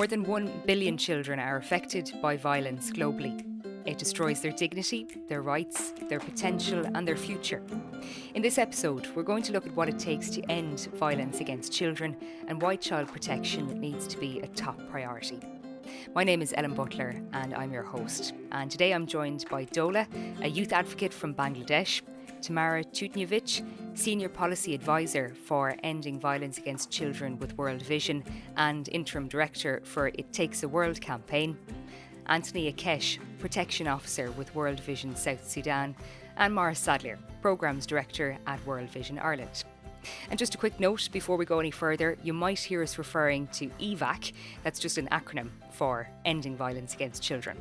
More than 1 billion children are affected by violence globally. It destroys their dignity, their rights, their potential, and their future. In this episode, we're going to look at what it takes to end violence against children and why child protection needs to be a top priority. My name is Ellen Butler and I'm your host. And today I'm joined by Dola, a youth advocate from Bangladesh, Tamara Tutnjevic, Senior Policy Advisor for Ending Violence Against Children with World Vision and Interim Director for It Takes a World campaign, Anthony Ackech, Protection Officer with World Vision South Sudan, and Maurice Sadlier, Programmes Director at World Vision Ireland. And just a quick note before we go any further, you might hear us referring to EVAC, that's just an acronym for Ending Violence Against Children.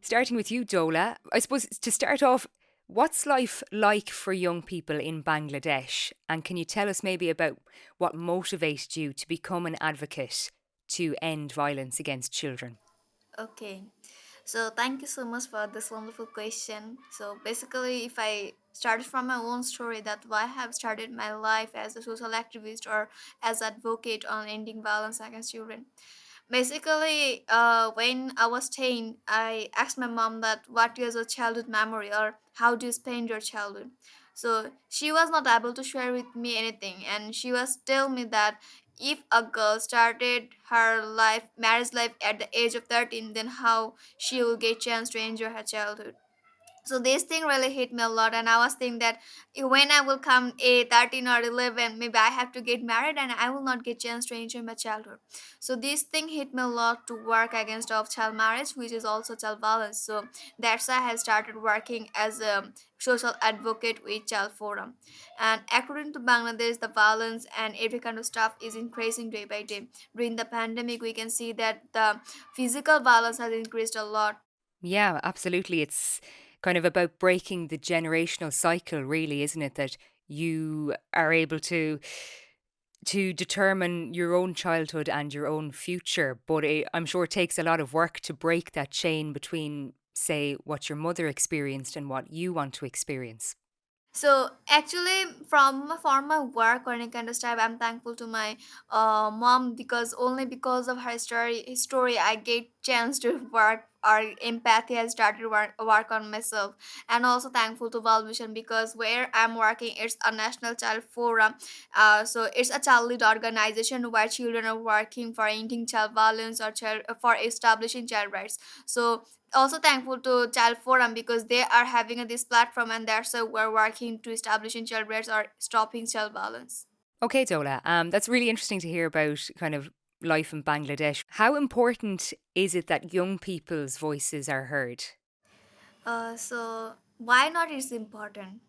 Starting with you, Dola, I suppose to start off, what's life like for young people in Bangladesh? And can you tell us maybe about what motivated you to become an advocate to end violence against children? Okay, so thank you so much for this wonderful question. So basically, if I started from my own story, that why I have started my life as a social activist or as advocate on ending violence against children. Basically, when I was 10, I asked my mom that what is your childhood memory or how do you spend your childhood. So she was not able to share with me anything, and she was tell me that if a girl started her life marriage life at the age of 13, then how she will get chance to enjoy her childhood. So this thing really hit me a lot, and I was thinking that when I will come a 13 or 11, maybe I have to get married and I will not get chance to enjoy my childhood. So this thing hit me a lot to work against of child marriage, which is also child violence. So that's why I have started working as a social advocate with child forum. And according to Bangladesh, the violence and every kind of stuff is increasing day by day. During the pandemic, we can see that the physical violence has increased a lot. Yeah, absolutely. It's kind of about breaking the generational cycle, really, isn't it? That you are able to determine your own childhood and your own future. But I'm sure it takes a lot of work to break that chain between, say, what your mother experienced and what you want to experience. So actually, for my work or any kind of stuff, I'm thankful to my mom because only because of her story I get chance to work or empathy. I started work on myself, and also thankful to World Vision because where I'm working, it's a national child forum. So it's a child lead organization where children are working for ending child violence or child for establishing child rights. So also thankful to child forum because they are having this platform, and that's why we're working to establishing child rights or stopping child violence. Okay, Dola, that's really interesting to hear about kind of life in Bangladesh. How important is it that young people's voices are heard? So why not is important.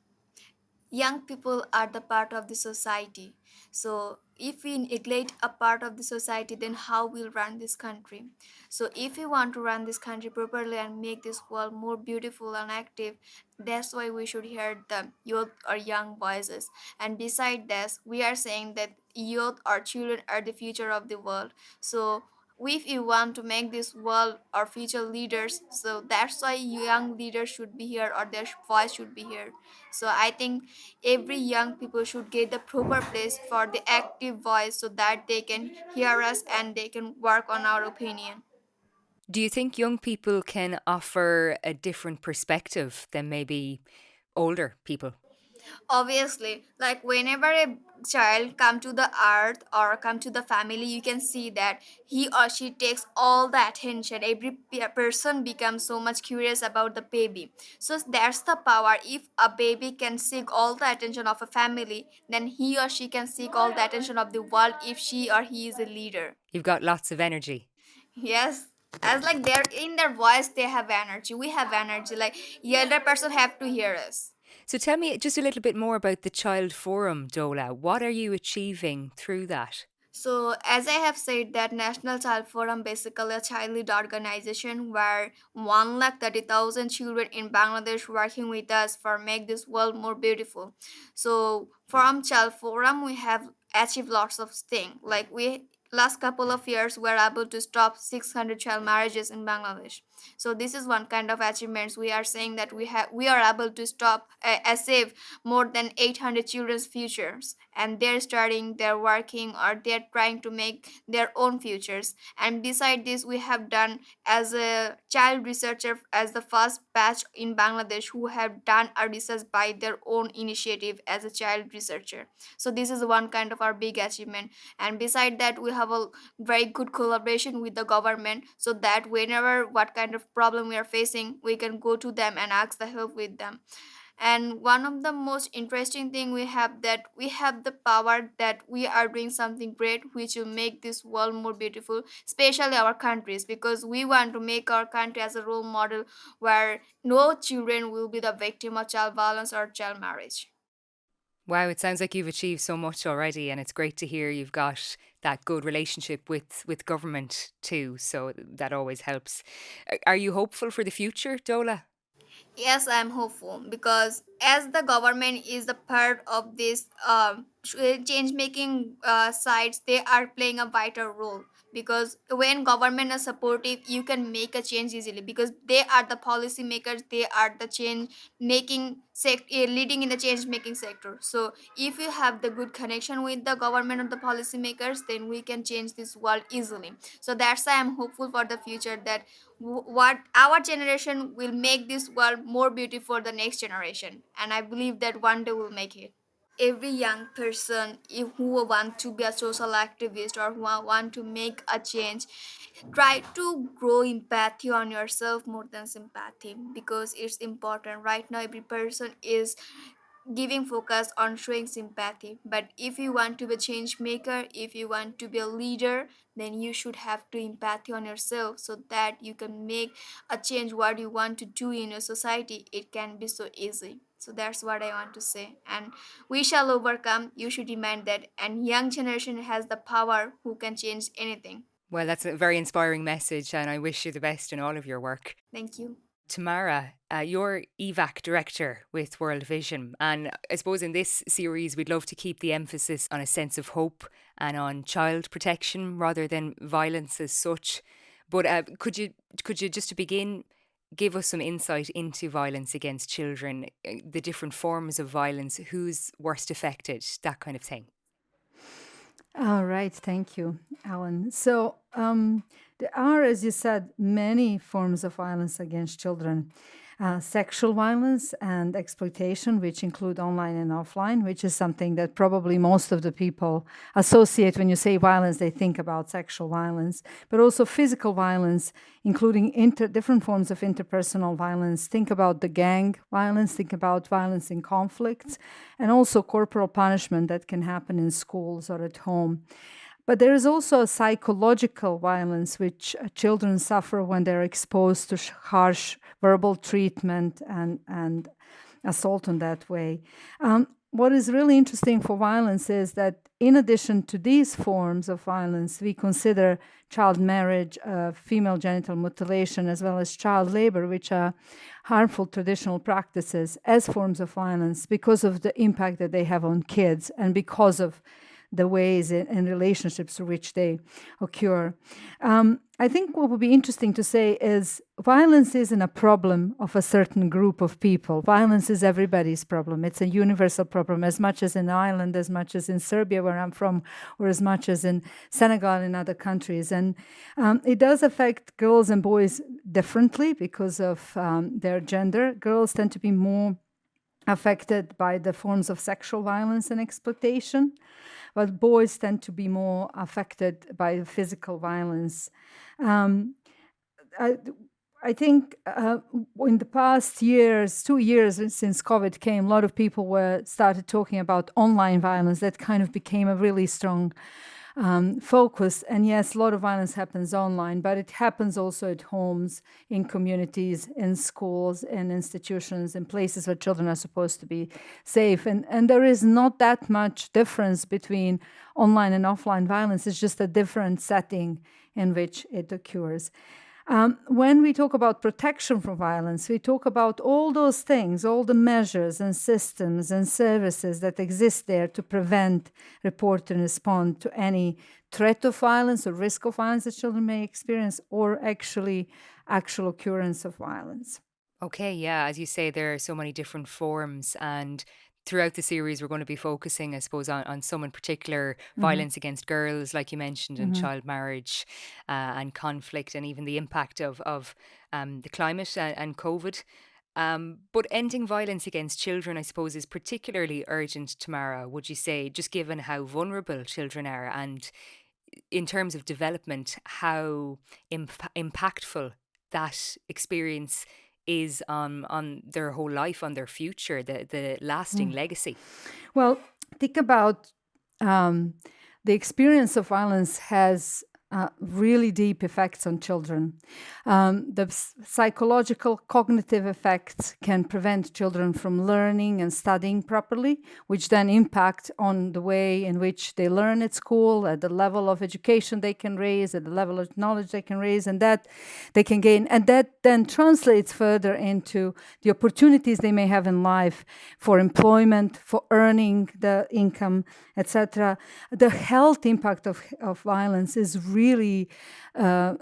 Young people are the part of the society. So if we neglect a part of the society, then how we'll run this country? So if we want to run this country properly and make this world more beautiful and active, that's why we should hear the youth or young voices. And beside this, we are saying that youth or children are the future of the world. So if you want to make this world our future leaders, so that's why young leaders should be here or their voice should be here. So I think every young people should get the proper place for the active voice so that they can hear us and they can work on our opinion. Do you think young people can offer a different perspective than maybe older people? Obviously, like whenever a child come to the earth or come to the family, you can see that he or she takes all the attention. Every person becomes so much curious about the baby. So that's the power. If a baby can seek all the attention of a family, then he or she can seek all the attention of the world if she or he is a leader. You've got lots of energy. Yes, as like they're in their voice, they have energy. We have energy. Like the other person have to hear us. So tell me just a little bit more about the Child Forum, Dola. What are you achieving through that? So, as I have said, that National Child Forum basically a child lead organization where 1,30,000 children in Bangladesh working with us for make this world more beautiful. So, from Child Forum, we have achieved lots of things. Like we last couple of years we're able to stop 600 child marriages in Bangladesh. So this is one kind of achievements. We are saying that we are able to stop save more than 800 children's futures, and they're starting, they're working, or they're trying to make their own futures. And beside this, we have done as a child researcher as the first batch in Bangladesh who have done a research by their own initiative as a child researcher. So this is one kind of our big achievement. And beside that, we have a very good collaboration with the government, so that whenever what kind of problem we are facing, we can go to them and ask the help with them. And one of the most interesting thing we have, that we have the power that we are doing something great which will make this world more beautiful, especially our countries, because we want to make our country as a role model where no children will be the victim of child violence or child marriage. Wow, it sounds like you've achieved so much already, and it's great to hear you've got that good relationship with government too. So that always helps. Are you hopeful for the future, Dola? Yes, I'm hopeful, because as the government is a part of this change making sides, they are playing a vital role. Because when government is supportive, you can make a change easily, because they are the policy makers, they are the change making leading in the change making sector. So if you have the good connection with the government or the policy makers, then we can change this world easily. So that's why I'm hopeful for the future, that what our generation will make this world more beautiful for the next generation, and I believe that one day we'll make it. Every young person who want to be a social activist or who want to make a change, try to grow empathy on yourself more than sympathy, because it's important. Right now every person is giving focus on showing sympathy, but if you want to be a change maker, if you want to be a leader, then you should have to empathy on yourself, so that you can make a change. What you want to do in your society, it can be so easy. So that's what I want to say, and we shall overcome. You should remind that, and young generation has the power who can change anything. Well, that's a very inspiring message, and I wish you the best in all of your work. Thank you. Tamara, you're EVAC director with World Vision. And I suppose in this series, we'd love to keep the emphasis on a sense of hope and on child protection rather than violence as such. But could you just to begin, give us some insight into violence against children, the different forms of violence, who's worst affected, that kind of thing? All right, thank you, Alan. So there are, as you said, many forms of violence against children. Sexual violence and exploitation, which include online and offline, which is something that probably most of the people associate when you say violence, they think about sexual violence, but also physical violence, including different forms of interpersonal violence. Think about the gang violence, think about violence in conflicts, and also corporal punishment that can happen in schools or at home. But there is also a psychological violence which children suffer when they're exposed to harsh verbal treatment and assault in that way. What is really interesting for violence is that in addition to these forms of violence, we consider child marriage, female genital mutilation, as well as child labor, which are harmful traditional practices, as forms of violence because of the impact that they have on kids and because of the ways and relationships through which they occur. I think what would be interesting to say is violence isn't a problem of a certain group of people. Violence is everybody's problem. It's a universal problem, as much as in Ireland, as much as in Serbia, where I'm from, or as much as in Senegal and other countries. And it does affect girls and boys differently because of their gender. Girls tend to be more affected by the forms of sexual violence and exploitation, but boys tend to be more affected by physical violence. I think in the past years, 2 years since COVID came, a lot of people started talking about online violence. That kind of became a really strong focus. And yes, a lot of violence happens online, but it happens also at homes, in communities, in schools, in institutions, in places where children are supposed to be safe. And there is not that much difference between online and offline violence. It's just a different setting in which it occurs. When we talk about protection from violence, we talk about all those things, all the measures and systems and services that exist there to prevent, report, and respond to any threat of violence or risk of violence that children may experience, or actual occurrence of violence. Okay, yeah, as you say, there are so many different forms, and throughout the series, we're going to be focusing, I suppose, on some in particular, violence against girls, like you mentioned, and child marriage and conflict, and even the impact of the climate and COVID. But ending violence against children, I suppose, is particularly urgent, Tamara, would you say, just given how vulnerable children are, and in terms of development, how impactful that experience is on their whole life, on their future, the lasting legacy. Well, think about the experience of violence has really deep effects on children. The psychological, cognitive effects can prevent children from learning and studying properly, which then impact on the way in which they learn at school, at the level of education they can raise, at the level of knowledge they can raise, and that they can gain. And that then translates further into the opportunities they may have in life for employment, for earning the income, etc. The health impact of violence is really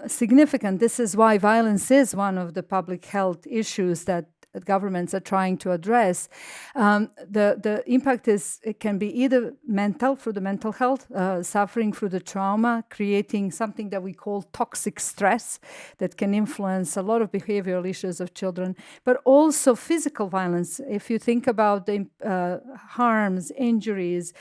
significant. This is why violence is one of the public health issues that governments are trying to address. The impact it can be either mental, through the mental health, suffering through the trauma, creating something that we call toxic stress that can influence a lot of behavioral issues of children, but also physical violence. If you think about the harms, injuries,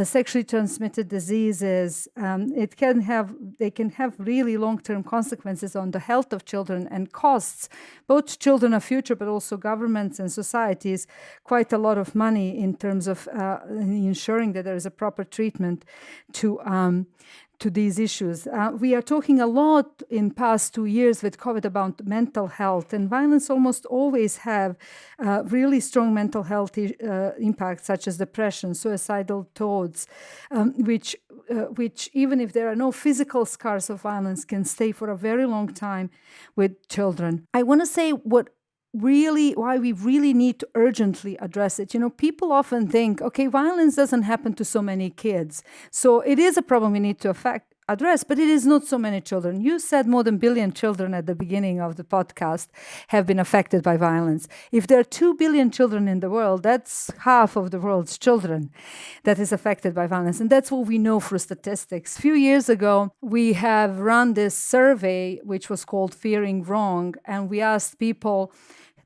sexually transmitted diseases, they can have really long-term consequences on the health of children and costs both children of future, but also governments and societies quite a lot of money in terms of ensuring that there is a proper treatment to these issues. We are talking a lot in past 2 years with COVID about mental health, and violence almost always have really strong mental health impacts, such as depression, suicidal thoughts, which even if there are no physical scars of violence, can stay for a very long time with children. I want to say why we really need to urgently address it. People often think, okay, violence doesn't happen to so many kids, so it is a problem we need to address, but it is not so many children. You said more than 1 billion children at the beginning of the podcast have been affected by violence. If there are 2 billion children in the world, that's half of the world's children that is affected by violence. And that's what we know through statistics. A few years ago, we have run this survey, which was called Fearing Wrong, and we asked people,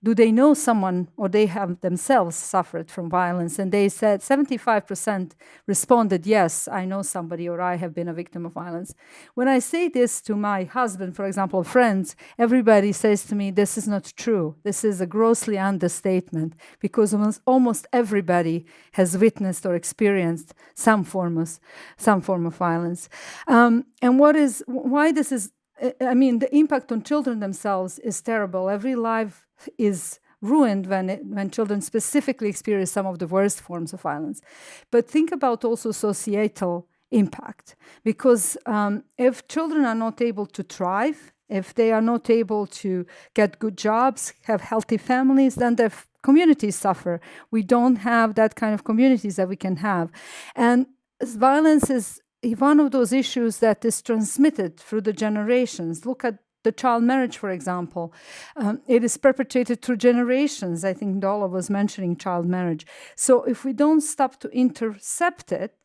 do they know someone or they have themselves suffered from violence? And they said 75% responded, yes, I know somebody or I have been a victim of violence. When I say this to my husband, for example, friends, everybody says to me, this is not true. This is a grossly understatement, because almost everybody has witnessed or experienced some form of violence. And the impact on children themselves is terrible. Every life is ruined when children specifically experience some of the worst forms of violence. But think about also societal impact, because if children are not able to thrive, if they are not able to get good jobs, have healthy families, then their communities suffer. We don't have that kind of communities that we can have. And violence is one of those issues that is transmitted through the generations. Look at the child marriage, for example. It is perpetrated through generations. I think Dola was mentioning child marriage. So if we don't stop to intercept it,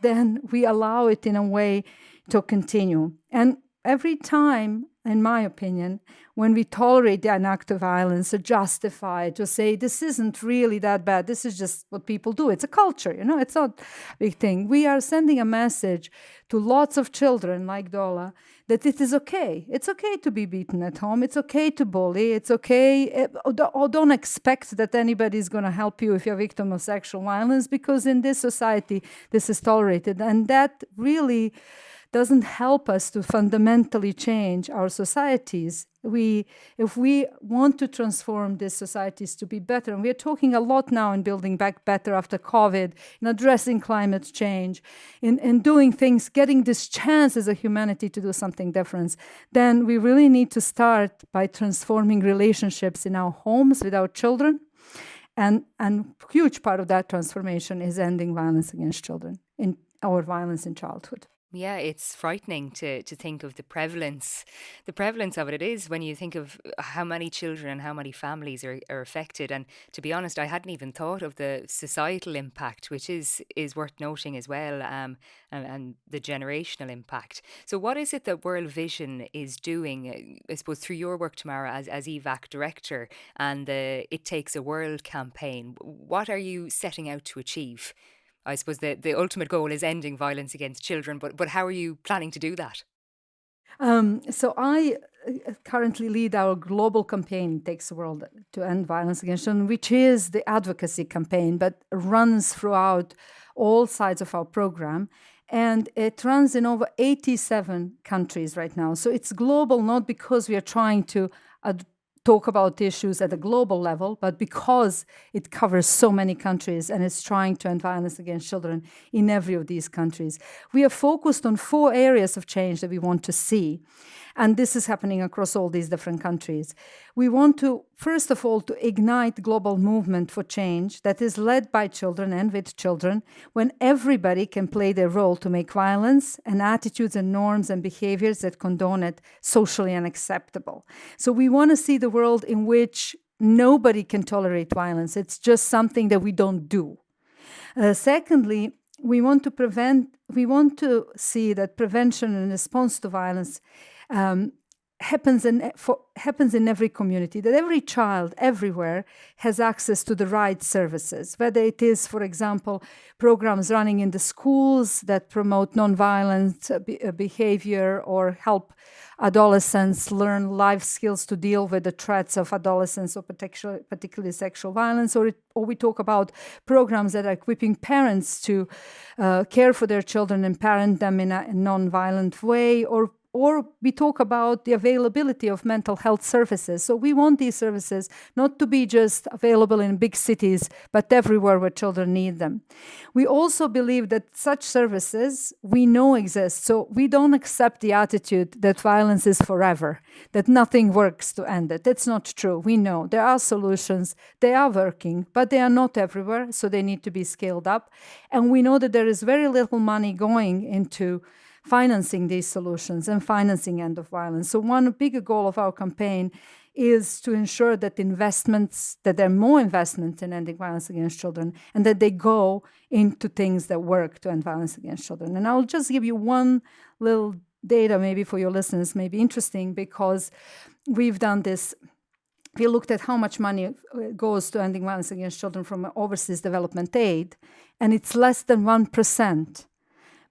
then we allow it in a way to continue. And every time, in my opinion, when we tolerate an act of violence or justify it, or say, this isn't really that bad, this is just what people do, it's a culture, it's not a big thing. We are sending a message to lots of children like Dola that it is okay. It's okay to be beaten at home. It's okay to bully. It's okay. Or don't expect that anybody is going to help you if you're a victim of sexual violence, because in this society, this is tolerated. And that really doesn't help us to fundamentally change our societies. If we want to transform these societies to be better, and we're talking a lot now in building back better after COVID, in addressing climate change, in doing things, getting this chance as a humanity to do something different, then we really need to start by transforming relationships in our homes with our children. And a huge part of that transformation is ending violence against children, in our violence in childhood. Yeah, it's frightening to think of the prevalence of it. It is when you think of how many children and how many families are affected. And to be honest, I hadn't even thought of the societal impact, which is worth noting as well, and the generational impact. So what is it that World Vision is doing, I suppose, through your work, Tamara, as EVAC director and the It Takes a World campaign? What are you setting out to achieve? I suppose the ultimate goal is ending violence against children, but how are you planning to do that? So I currently lead our global campaign, Takes the World to End Violence Against Children, which is the advocacy campaign, but runs throughout all sides of our program. And it runs in over 87 countries right now. So it's global, not because we are trying to talk about issues at a global level, but because it covers so many countries and it's trying to end violence against children in every of these countries. We are focused on 4 areas of change that we want to see. And this is happening across all these different countries. We want to, first of all, to ignite global movement for change that is led by children and with children, when everybody can play their role to make violence and attitudes and norms and behaviors that condone it socially unacceptable. So we want to see the world in which nobody can tolerate violence. It's just something that we don't do. Secondly, we want to see that prevention and response to violence happens in every community, that every child everywhere has access to the right services, whether it is, for example, programs running in the schools that promote nonviolent behavior or help adolescents learn life skills to deal with the threats of adolescence or particularly sexual violence, or we talk about programs that are equipping parents to care for their children and parent them in a non-violent way, or we talk about the availability of mental health services. So we want these services not to be just available in big cities, but everywhere where children need them. We also believe that such services we know exist. So we don't accept the attitude that violence is forever, that nothing works to end it. That's not true. We know there are solutions, they are working, but they are not everywhere, so they need to be scaled up. And we know that there is very little money going into financing these solutions and financing end of violence. So one big goal of our campaign is to ensure that there are more investments in ending violence against children, and that they go into things that work to end violence against children. And I'll just give you one little data maybe for your listeners, maybe interesting, because we've done this. We looked at how much money goes to ending violence against children from overseas development aid, and it's less than 1%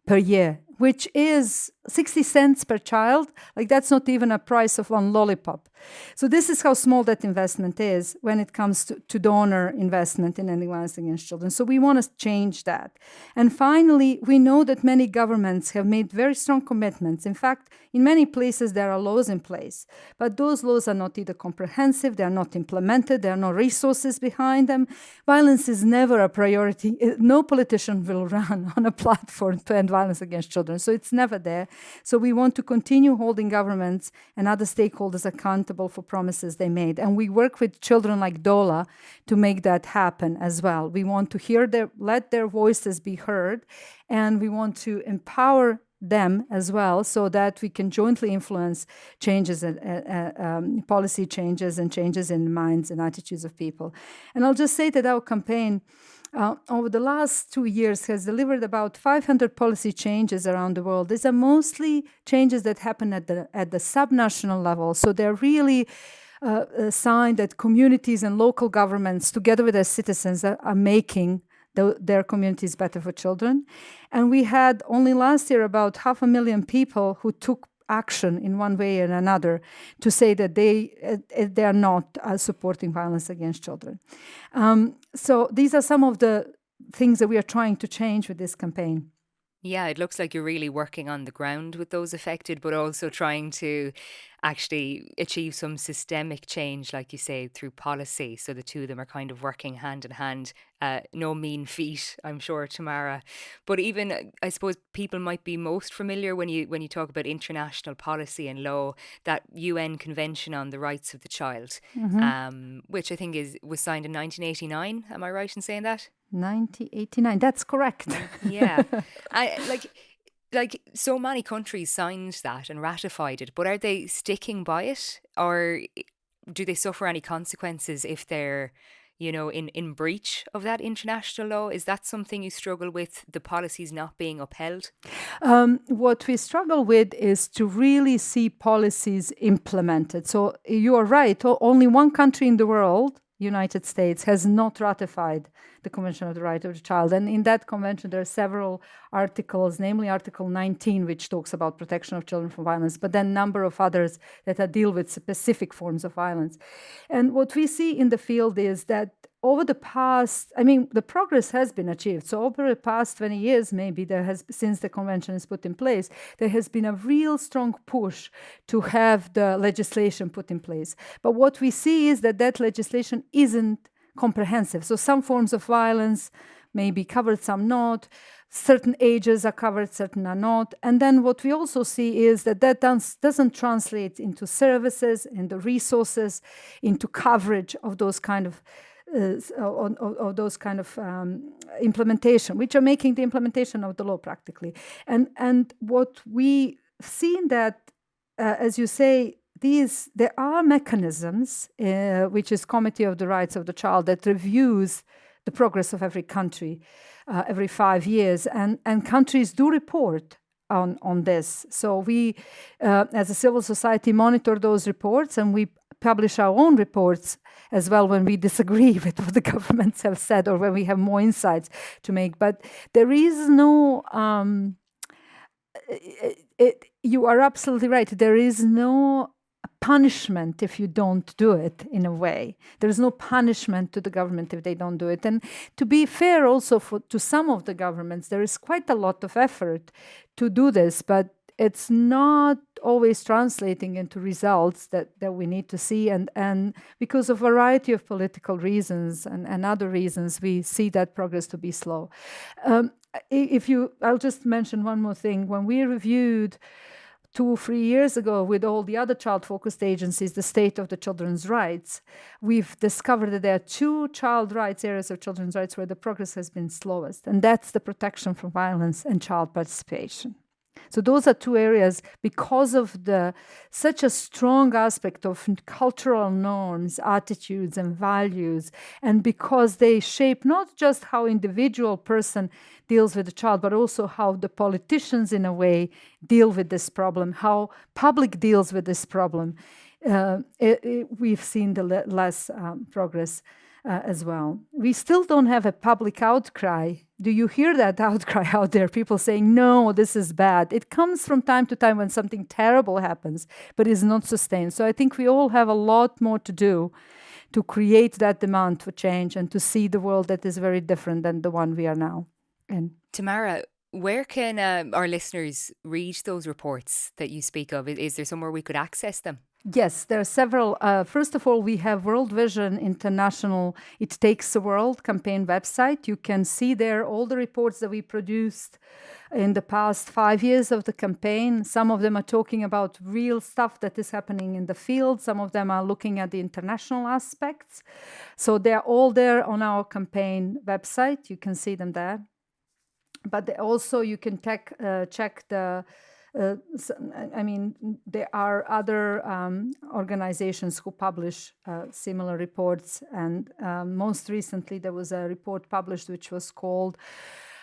per year, which is 60 cents per child. Like, that's not even a price of one lollipop. So this is how small that investment is when it comes to donor investment in ending violence against children. So we want to change that. And finally, we know that many governments have made very strong commitments. In fact, in many places there are laws in place, but those laws are not either comprehensive, they are not implemented, there are no resources behind them. Violence is never a priority. No politician will run on a platform to end violence against children. So it's never there. So we want to continue holding governments and other stakeholders accountable for promises they made. And we work with children like Dola to make that happen as well. We want to let their voices be heard, and we want to empower them as well, so that we can jointly influence changes, policy changes and changes in minds and attitudes of people. And I'll just say that our campaign over the last 2 years has delivered about 500 policy changes around the world. These are mostly changes that happen at the subnational level. So they're really a sign that communities and local governments, together with their citizens, are making their communities better for children. And we had only last year about 500,000 people who took action in one way or another to say that they are not supporting violence against children. So these are some of the things that we are trying to change with this campaign. Yeah, it looks like you're really working on the ground with those affected, but also trying to actually achieve some systemic change, like you say, through policy. So the two of them are kind of working hand in hand. No mean feat, I'm sure, Tamara. But even I suppose people might be most familiar when you talk about international policy and law, that UN Convention on the Rights of the Child, which I think is was signed in 1989. Am I right in saying that? 1989. That's correct. Yeah. I like so many countries signed that and ratified it, but are they sticking by it, or do they suffer any consequences if they're, in breach of that international law? Is that something you struggle with, the policies not being upheld? What we struggle with is to really see policies implemented. So you are right. Only one country in the world, United States, has not ratified the Convention of the Right of the Child. And in that convention, there are several articles, namely Article 19, which talks about protection of children from violence, but then a number of others that deal with specific forms of violence. And what we see in the field is that over the past, the progress has been achieved. So over the past 20 years, maybe since the convention is put in place, there has been a real strong push to have the legislation put in place. But what we see is that legislation isn't comprehensive. So some forms of violence may be covered, some not. Certain ages are covered, certain are not. And then what we also see is that doesn't translate into services, into resources, into coverage of those kind of implementation, which are making the implementation of the law practically. And what we see in that, as you say, there are mechanisms, which is Committee of the Rights of the Child, that reviews the progress of every country every 5 years, and countries do report on this. So we, as a civil society, monitor those reports, and we publish our own reports as well when we disagree with what the governments have said or when we have more insights to make. But there is no, you are absolutely right, there is no punishment if you don't do it, in a way. There is no punishment to the government if they don't do it. And to be fair also to some of the governments, there is quite a lot of effort to do this, but it's not always translating into results that we need to see. And because of a variety of political reasons and other reasons, we see that progress to be slow. I'll just mention one more thing. When we reviewed 2 or 3 years ago with all the other child-focused agencies, the state of the children's rights, we've discovered that there are 2 child rights, areas of children's rights, where the progress has been slowest. And that's the protection from violence and child participation. So those are 2 areas because of such a strong aspect of cultural norms, attitudes, and values, and because they shape not just how individual person deals with the child, but also how the politicians, in a way, deal with this problem, how public deals with this problem. We've seen the less progress as well. We still don't have a public outcry. Do you hear that outcry out there? People saying, no, this is bad. It comes from time to time when something terrible happens, but is not sustained. So I think we all have a lot more to do to create that demand for change and to see the world that is very different than the one we are now in. Tamara, where can our listeners read those reports that you speak of? Is there somewhere we could access them? Yes, there are several. First of all, we have World Vision International It Takes a World campaign website. You can see there all the reports that we produced in the past 5 years of the campaign. Some of them are talking about real stuff that is happening in the field. Some of them are looking at the international aspects. So they're all there on our campaign website. You can see them there. But also you can check the... there are other organizations who publish similar reports. And most recently, there was a report published which was called,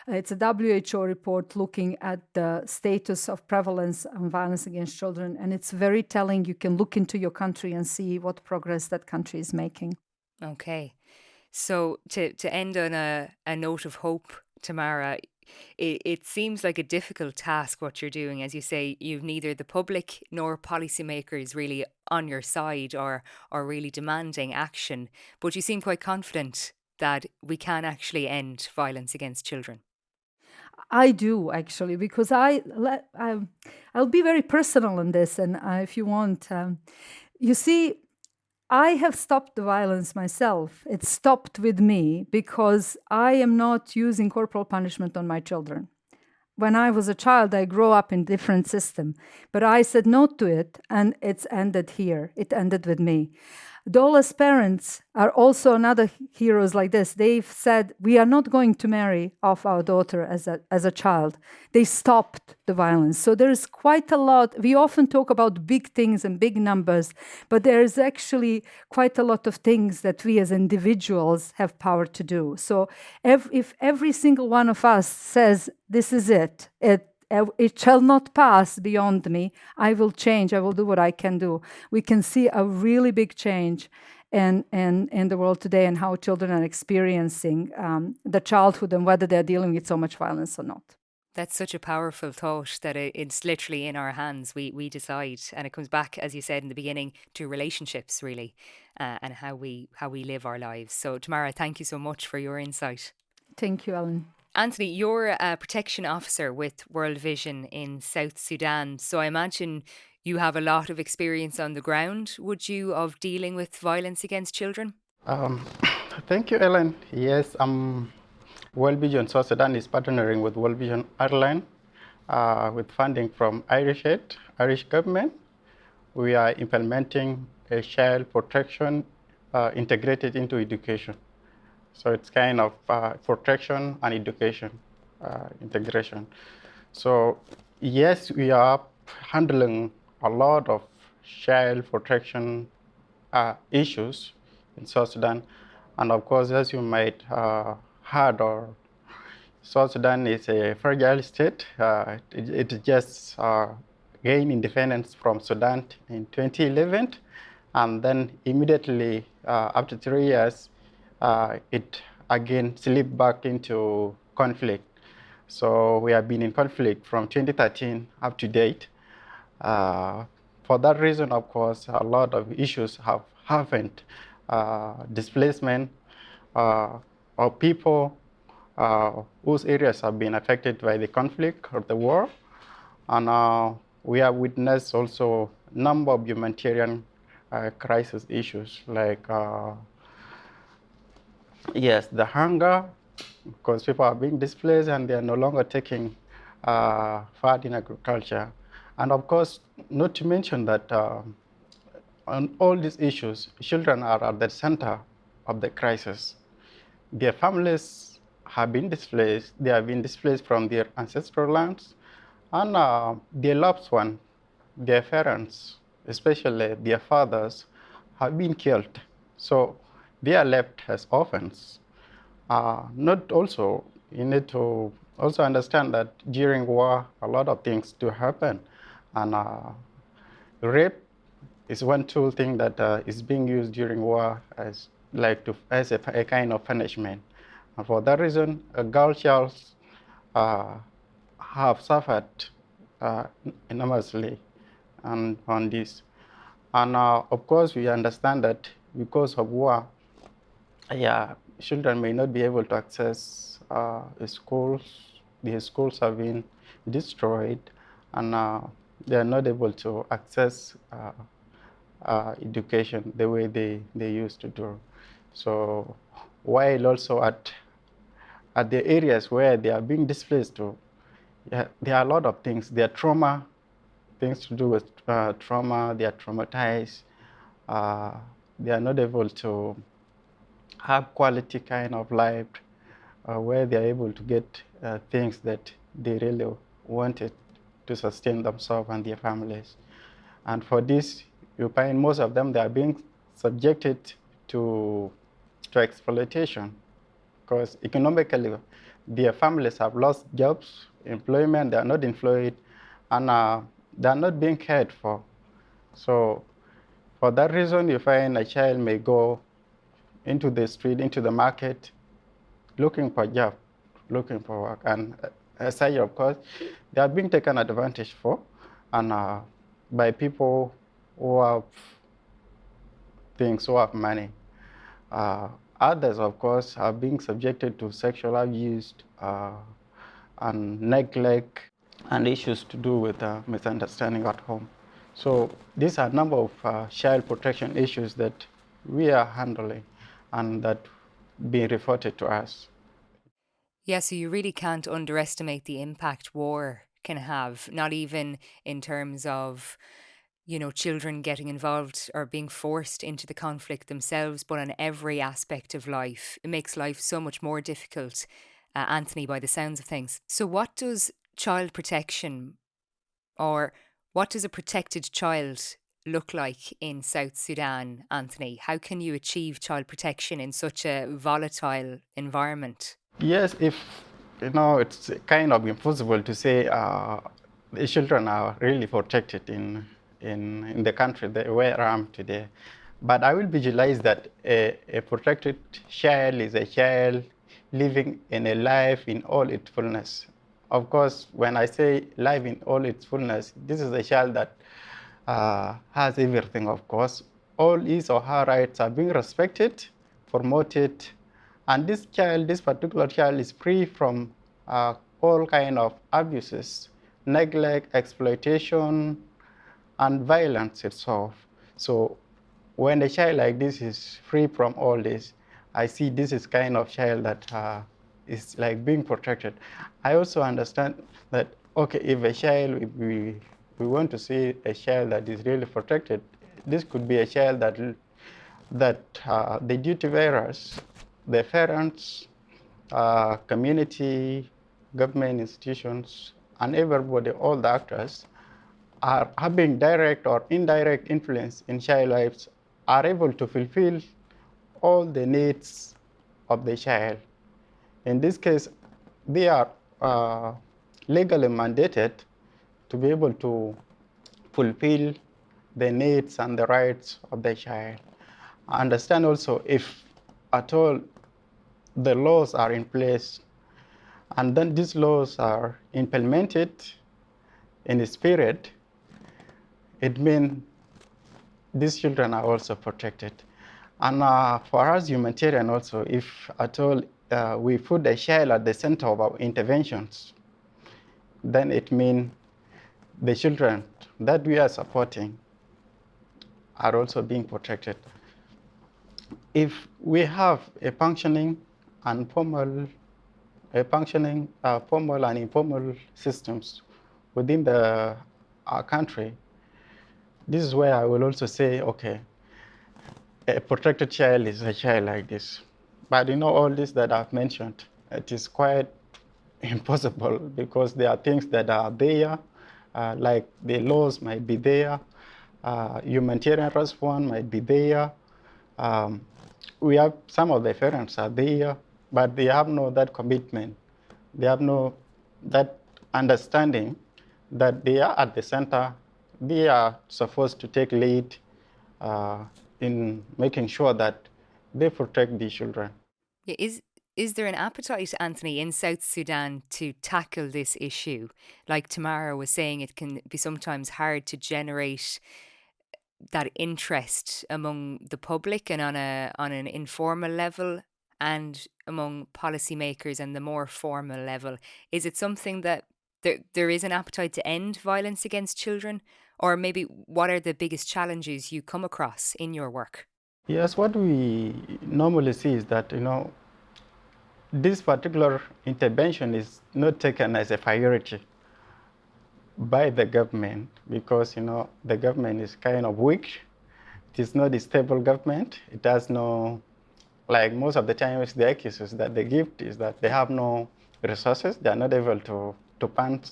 it's a WHO report looking at the status of prevalence and violence against children. And it's very telling. You can look into your country and see what progress that country is making. Okay. So to end on a note of hope, Tamara, it seems like a difficult task what you're doing. As you say, you've neither the public nor policymakers really on your side or really demanding action, but you seem quite confident that we can actually end violence against children. I do actually, because I'll be very personal in this, and if you want, you see, I have stopped the violence myself. It stopped with me because I am not using corporal punishment on my children. When I was a child, I grew up in different system, but I said no to it, and it's ended here. It ended with me. Dola's parents are also another heroes like this. They've said, we are not going to marry off our daughter as a child. They stopped the violence. So there's quite a lot. We often talk about big things and big numbers, but there's actually quite a lot of things that we as individuals have power to do. So if every single one of us says, this is it shall not pass beyond me. I will change. I will do what I can do. We can see a really big change in the world today and how children are experiencing the childhood and whether they're dealing with so much violence or not. That's such a powerful thought that it's literally in our hands. We decide, and it comes back, as you said in the beginning, to relationships really, and how we live our lives. So, Tamara, thank you so much for your insight. Thank you, Ellen. Anthony, you're a protection officer with World Vision in South Sudan. So I imagine you have a lot of experience on the ground, would you, of dealing with violence against children? Thank you, Ellen. Yes, World Vision South Sudan is partnering with World Vision Ireland with funding from Irish government. We are implementing a child protection integrated into education. So it's kind of protection and education integration. So yes, we are handling a lot of child protection issues in South Sudan. And of course, as you might heard, or South Sudan is a fragile state. It just gained independence from Sudan in 2011. And then immediately after 3 years, it again slipped back into conflict. So we have been in conflict from 2013 up to date. For that reason, of course, a lot of issues have happened. Displacement of people whose areas have been affected by the conflict or the war. And we have witnessed also a number of humanitarian crisis issues like yes, the hunger, because people are being displaced and they are no longer taking part in agriculture. And of course, not to mention that on all these issues, children are at the center of the crisis. Their families have been displaced. They have been displaced from their ancestral lands. And their loved ones, their parents, especially their fathers, have been killed. So they are left as orphans. Not also, you need to also understand that during war, a lot of things do happen. And rape is one tool thing that is being used during war as a kind of punishment. And for that reason, girl child have suffered enormously on this. And of course, we understand that because of war, children may not be able to access schools. The schools have been destroyed, and they are not able to access education the way they used to do. So while also at the areas where they are being displaced to, there are a lot of things. There are trauma, things to do with trauma. They are traumatized. They are not able to have quality kind of life where they are able to get things that they really wanted to sustain themselves and their families. And for this, you find most of them, they are being subjected to exploitation, because economically, their families have lost jobs, employment, they are not employed, and they are not being cared for. So for that reason, you find a child may go into the street, into the market, looking for a job, looking for work. And as such, of course, they are being taken advantage for, and by people who have things, who have money. Others, of course, are being subjected to sexual abuse, and neglect and issues to do with misunderstanding at home. So these are a number of child protection issues that we are handling and that being reported to us. Yeah, so you really can't underestimate the impact war can have, not even in terms of, children getting involved or being forced into the conflict themselves, but on every aspect of life. It makes life so much more difficult, Anthony, by the sounds of things. So, what does child protection or what does a protected child look like in South Sudan, Anthony? How can you achieve child protection in such a volatile environment? Yes, if it's kind of impossible to say the children are really protected in the country where I am today. But I will visualize that a protected child is a child living in a life in all its fullness. Of course, when I say life in all its fullness, this is a child that has everything, of course. All his or her rights are being respected, promoted, and this particular child is free from all kind of abuses, neglect, exploitation, and violence itself. So when a child like this is free from all this, I see this is kind of child that is like being protected. I also understand that, okay, if a child, if we want to see a child that is really protected, this could be a child that the duty bearers, the parents, community, government institutions, and everybody, all the actors, are having direct or indirect influence in child lives, are able to fulfill all the needs of the child. In this case, they are legally mandated to be able to fulfill the needs and the rights of the child. I understand also if at all the laws are in place and then these laws are implemented in the spirit, it means these children are also protected. And for us humanitarian also, if at all we put the child at the center of our interventions, then it means the children that we are supporting are also being protected. If we have a functioning and formal formal and informal systems within our country, this is where I will also say, okay, a protected child is a child like this. But all this that I've mentioned, it is quite impossible because there are things that are there, like the laws might be there, humanitarian response might be there. We have some of the parents are there, but they have no that commitment. They have no that understanding that they are at the center. They are supposed to take lead in making sure that they protect the children. Yeah, is there an appetite, Anthony, in South Sudan to tackle this issue? Like Tamara was saying, it can be sometimes hard to generate that interest among the public and on an informal level and among policymakers and the more formal level. Is it something that there is an appetite to end violence against children? Or maybe what are the biggest challenges you come across in your work? Yes, what we normally see is that, this particular intervention is not taken as a priority by the government because, the government is kind of weak. It is not a stable government. It has no, like most of the times the excuses that they give is that they have no resources. They are not able to fund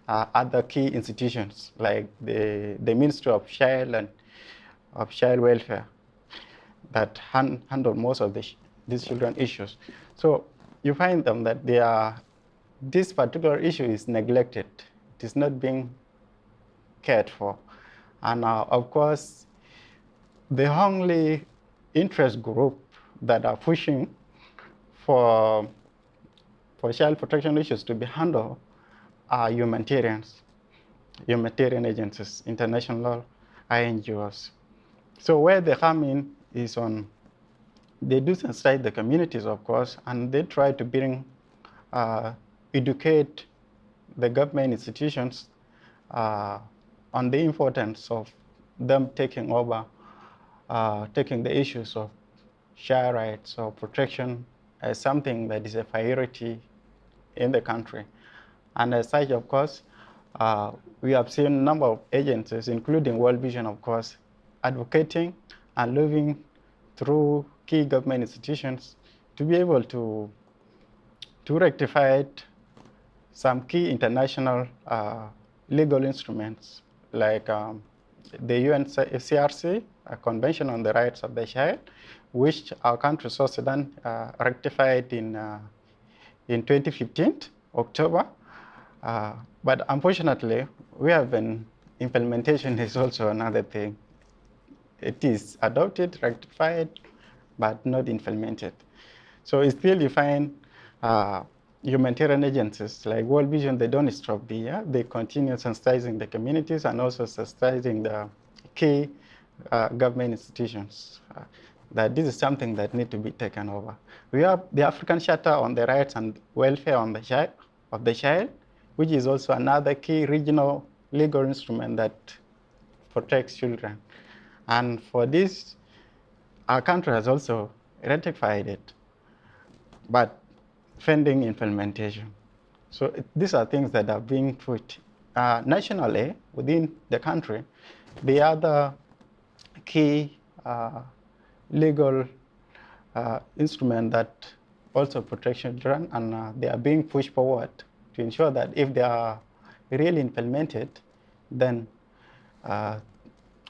other key institutions like the Ministry of Child and of Child Welfare that handle most of these children issues. So you find them that this particular issue is neglected. It is not being cared for. And of course, the only interest group that are pushing for child protection issues to be handled are humanitarians, humanitarian agencies, international INGOs. So where they come in is they do sensitize the communities, of course, and they try to educate the government institutions on the importance of them taking over, taking the issues of child rights or protection as something that is a priority in the country. And as such, of course, we have seen a number of agencies, including World Vision, of course, advocating and lobbying through key government institutions to be able to rectify some key international legal instruments like the UNCRC, a Convention on the Rights of the Child, which our country, South Sudan, ratified in 2015, October. But unfortunately, we have implementation is also another thing. It is adopted, ratified, but not implemented. So still you find humanitarian agencies like World Vision, they don't stop there. They continue sensitizing the communities and also sensitizing the key government institutions that this is something that needs to be taken over. We have the African Charter on the Rights and Welfare of the Child, which is also another key regional legal instrument that protects children. And for this, our country has also ratified it, but pending implementation. So these are things that are being put nationally within the country. The other key legal instrument that also protects children, and they are being pushed forward to ensure that if they are really implemented, then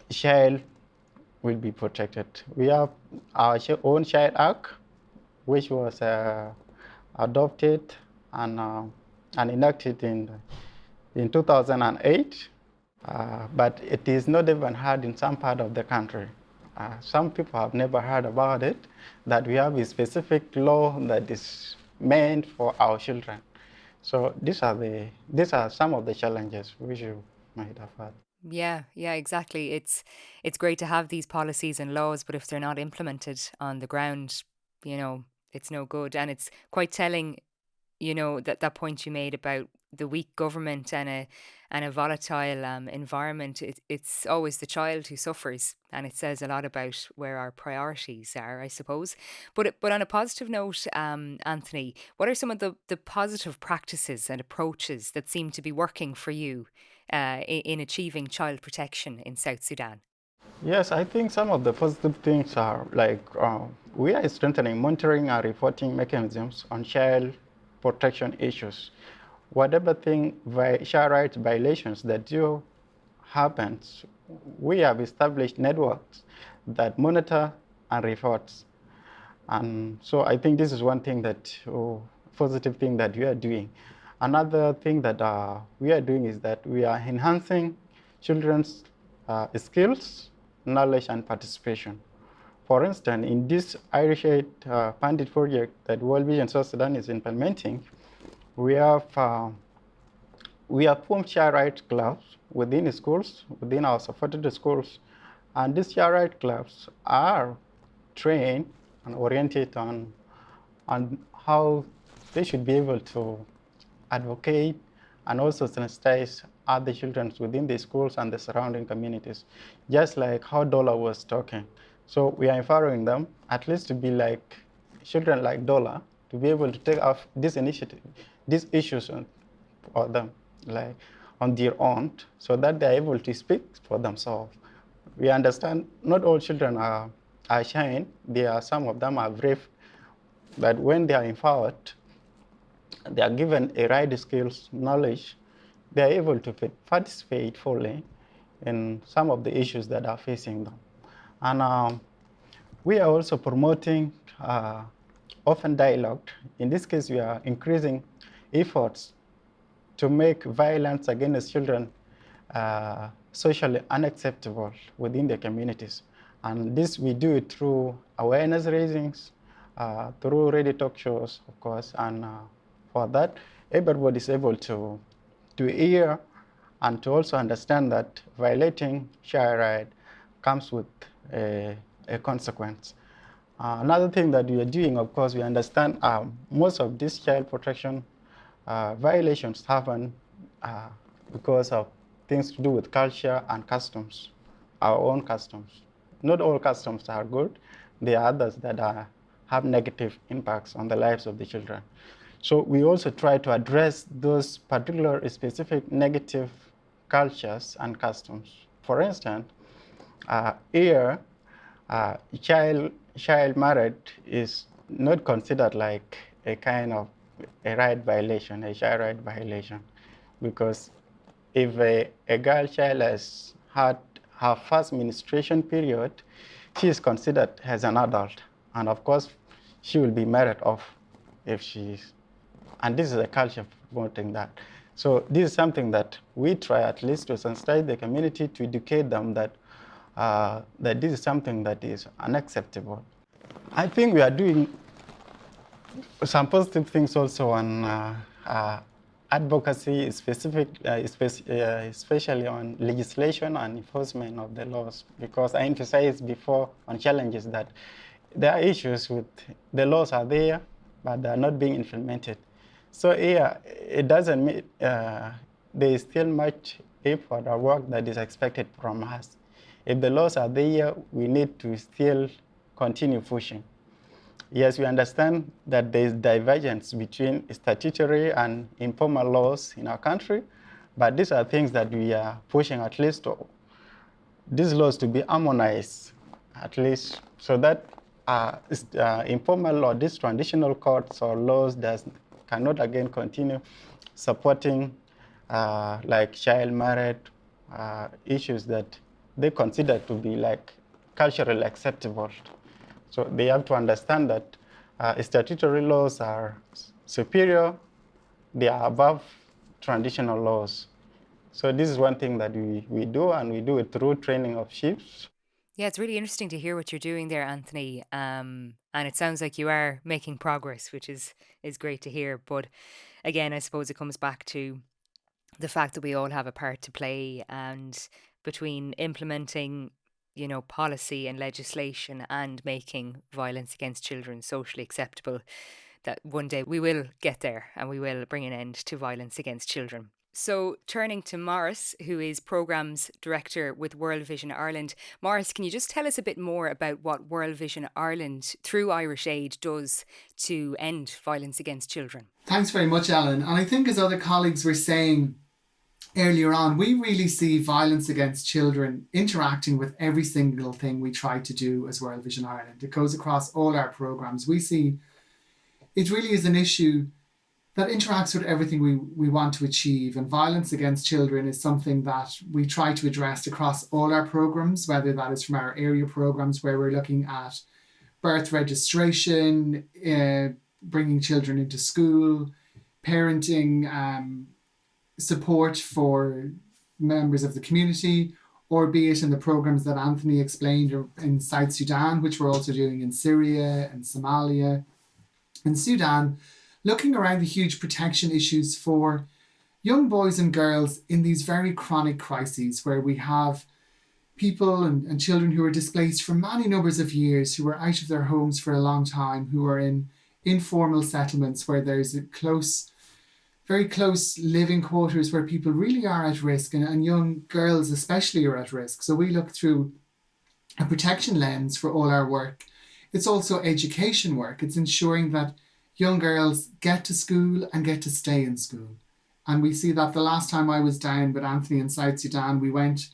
child will be protected. We have our own Child Act, which was adopted and enacted in 2008, but it is not even heard in some part of the country. Some people have never heard about it, that we have a specific law that is meant for our children. So these are some of the challenges which you might have had. Yeah, exactly. It's great to have these policies and laws, but if they're not implemented on the ground, it's no good. And it's quite telling, that point you made about the weak government and a volatile environment. It's always the child who suffers, and it says a lot about where our priorities are, I suppose. But on a positive note, Anthony, what are some of the positive practices and approaches that seem to be working for you in achieving child protection in South Sudan? Yes, I think some of the positive things are like we are strengthening monitoring and reporting mechanisms on child protection issues. Whatever child rights violations that do happen, we have established networks that monitor and report. And so I think this is one thing positive thing that we are doing. Another thing that we are doing is that we are enhancing children's skills, knowledge, and participation. For instance, in this Irish Aid funded project that World Vision South Sudan is implementing, we have formed child rights clubs within schools, within our supported schools, and these child rights clubs are trained and oriented on how they should be able to advocate and also sensitize other children within the schools and the surrounding communities, just like how Dola was talking. So we are empowering them at least to be like children like Dola, to be able to take off this initiative, these issues for them, like on their own, so that they're able to speak for themselves. We understand not all children are shy. Some of them are brave, but when they are empowered, they are given a right skills, knowledge, they are able to participate fully in some of the issues that are facing them. And we are also promoting open dialogue. In this case, we are increasing efforts to make violence against children socially unacceptable within the communities. And this we do it through awareness raisings, through radio talk shows, of course, and for that, everybody is able to hear and to also understand that violating child rights comes with a consequence. Another thing that we are doing, of course, we understand most of these child protection violations happen uh, because of things to do with culture and customs, our own customs. Not all customs are good. There are others that have negative impacts on the lives of the children. So we also try to address those particular specific negative cultures and customs. For instance, here, child marriage is not considered like a kind of a right violation, a child right violation, because if a girl child has had her first menstruation period, she is considered as an adult, and of course, she will be married off if she's, and this is a culture promoting that. So this is something that we try at least to sensitize the community, to educate them that that this is something that is unacceptable. I think we are doing some positive things also on advocacy, especially on legislation and enforcement of the laws, because I emphasized before on challenges that there are issues with the laws are there, but they are not being implemented. So here, it doesn't mean there is still much effort or work that is expected from us. If the laws are there, we need to still continue pushing. Yes, we understand that there is divergence between statutory and informal laws in our country, but these are things that we are pushing at least these laws to be harmonized, at least so that informal law, these traditional courts or laws cannot again continue supporting like child marriage issues that they consider to be like culturally acceptable. So they have to understand that statutory laws are superior, they are above traditional laws. So this is one thing that we do, and we do it through training of chiefs. Yeah, it's really interesting to hear what you're doing there, Anthony. And it sounds like you are making progress, which is great to hear. But again, I suppose it comes back to the fact that we all have a part to play, and between implementing, policy and legislation and making violence against children socially acceptable, that one day we will get there and we will bring an end to violence against children. So, turning to Maurice, who is Programmes Director with World Vision Ireland. Maurice, can you just tell us a bit more about what World Vision Ireland, through Irish Aid, does to end violence against children? Thanks very much, Ellen. And I think, as other colleagues were saying earlier on, we really see violence against children interacting with every single thing we try to do as World Vision Ireland. It goes across all our programmes. We see it really is an issue that interacts with everything we want to achieve. And violence against children is something that we try to address across all our programmes, whether that is from our area programmes where we're looking at birth registration, bringing children into school, parenting, support for members of the community, or be it in the programmes that Anthony explained in South Sudan, which we're also doing in Syria and Somalia and Sudan, looking around the huge protection issues for young boys and girls in these very chronic crises where we have people and children who are displaced for many numbers of years, who are out of their homes for a long time, who are in informal settlements where there's very close living quarters where people really are at risk, and young girls especially are at risk. So we look through a protection lens for all our work. It's also education work. It's ensuring that young girls get to school and get to stay in school. And we see that the last time I was down with Anthony in South Sudan, we went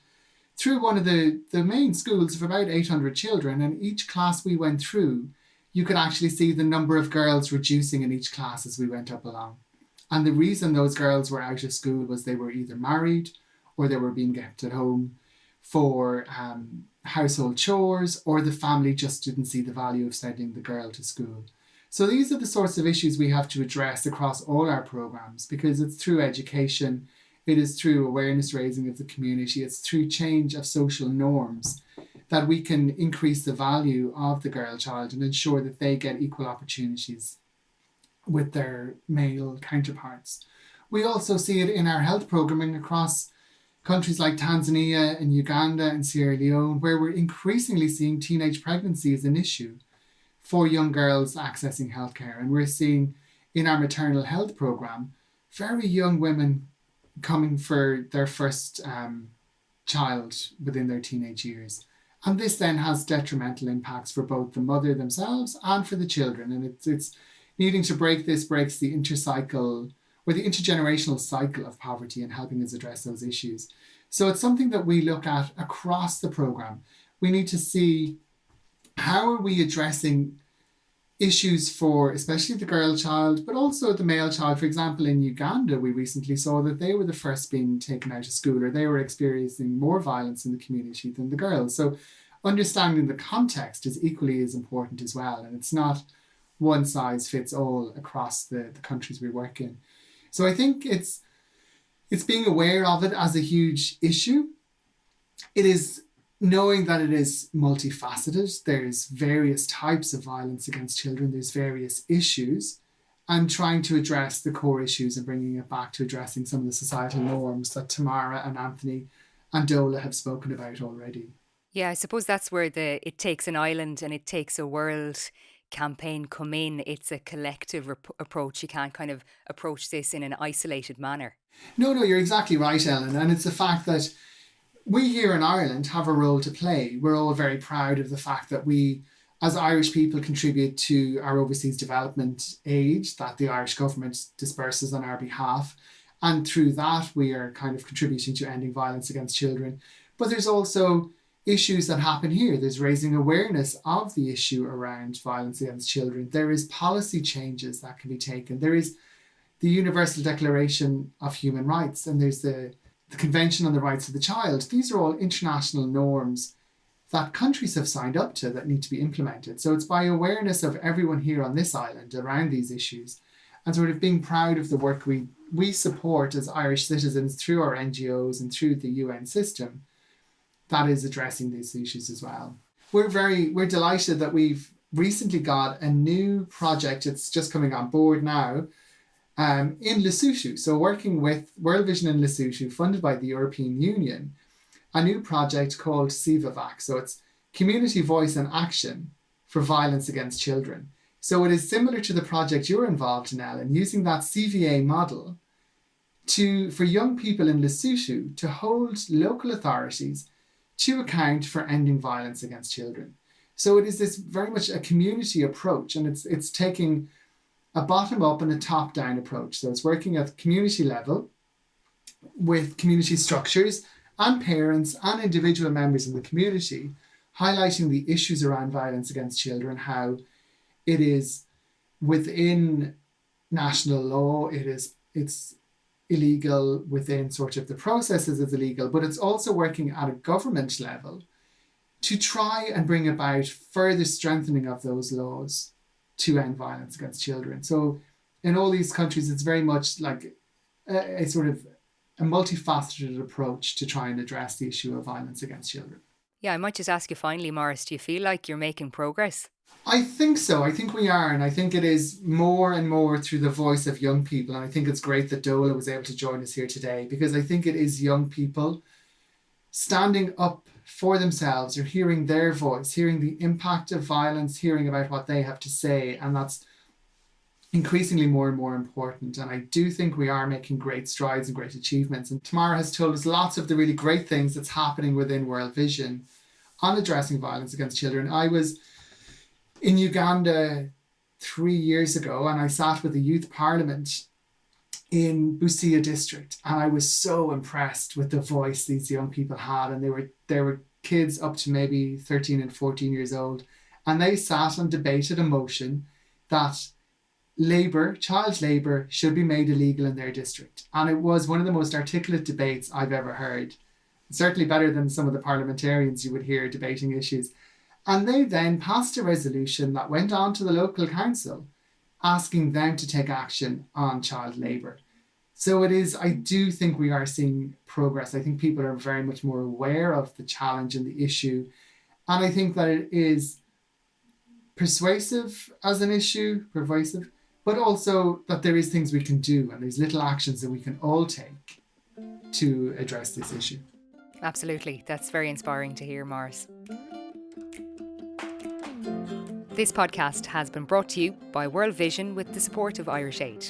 through one of the main schools of about 800 children, and each class we went through, you could actually see the number of girls reducing in each class as we went up along. And the reason those girls were out of school was they were either married or they were being kept at home for household chores, or the family just didn't see the value of sending the girl to school. So these are the sorts of issues we have to address across all our programs, because it's through education, it is through awareness raising of the community, it's through change of social norms that we can increase the value of the girl child and ensure that they get equal opportunities with their male counterparts. We also see it in our health programming across countries like Tanzania and Uganda and Sierra Leone, where we're increasingly seeing teenage pregnancy as an issue for young girls accessing healthcare. And we're seeing in our maternal health program, very young women coming for their first child within their teenage years. And this then has detrimental impacts for both the mother themselves and for the children. And it's needing to break this breaks the intergenerational cycle of poverty and helping us address those issues. So it's something that we look at across the programme. We need to see how are we addressing issues for especially the girl child, but also the male child. For example, in Uganda, we recently saw that they were the first being taken out of school, or they were experiencing more violence in the community than the girls. So understanding the context is equally as important as well. And it's not one size fits all across the countries we work in. So I think it's being aware of it as a huge issue. It is knowing that it is multifaceted. There's various types of violence against children. There's various issues, and trying to address the core issues and bringing it back to addressing some of the societal norms that Tamara and Anthony and Dola have spoken about already. Yeah, I suppose that's where the It Takes an Island and It Takes a World campaign come in. It's a collective approach. You can't kind of approach this in an isolated manner. No, you're exactly right, Ellen. And it's the fact that we here in Ireland have a role to play. We're all very proud of the fact that we, as Irish people, contribute to our overseas development aid that the Irish government disperses on our behalf. And through that, we are kind of contributing to ending violence against children. But there's also issues that happen here. There's raising awareness of the issue around violence against children. There is policy changes that can be taken. There is the Universal Declaration of Human Rights, and there's the Convention on the Rights of the Child. These are all international norms that countries have signed up to that need to be implemented. So it's by awareness of everyone here on this island around these issues, and sort of being proud of the work we support as Irish citizens through our NGOs and through the UN system that is addressing these issues as well. We're delighted that we've recently got a new project. It's just coming on board now, in Lesotho. So working with World Vision in Lesotho, funded by the European Union, a new project called CVAVAC. So it's Community Voice and Action for Violence Against Children. So it is similar to the project you're involved in, Ellen, using that CVA model for young people in Lesotho to hold local authorities to account for ending violence against children. So it is this very much a community approach, and it's taking a bottom-up and a top-down approach. So it's working at community level with community structures and parents and individual members in the community, highlighting the issues around violence against children, how it is within national law, it's illegal within sort of the processes it's illegal, but it's also working at a government level to try and bring about further strengthening of those laws to end violence against children. So in all these countries, it's very much like a sort of a multifaceted approach to try and address the issue of violence against children. Yeah, I might just ask you finally, Maurice, do you feel like you're making progress? I think so. I think we are. And I think it is more and more through the voice of young people. And I think it's great that Dola was able to join us here today, because I think it is young people standing up for themselves, or hearing their voice, hearing the impact of violence, hearing about what they have to say. And that's increasingly more and more important. And I do think we are making great strides and great achievements. And Tamara has told us lots of the really great things that's happening within World Vision on addressing violence against children. I was in Uganda 3 years ago, and I sat with the youth parliament in Busia district, and I was so impressed with the voice these young people had. And they were kids up to maybe 13 and 14 years old, and they sat and debated a motion that child labour should be made illegal in their district. And it was one of the most articulate debates I've ever heard. Certainly better than some of the parliamentarians you would hear debating issues. And they then passed a resolution that went on to the local council, asking them to take action on child labour. So I do think we are seeing progress. I think people are very much more aware of the challenge and the issue. And I think that it is pervasive as an issue, but also that there is things we can do, and there's little actions that we can all take to address this issue. Absolutely. That's very inspiring to hear, Maurice. This podcast has been brought to you by World Vision with the support of Irish Aid.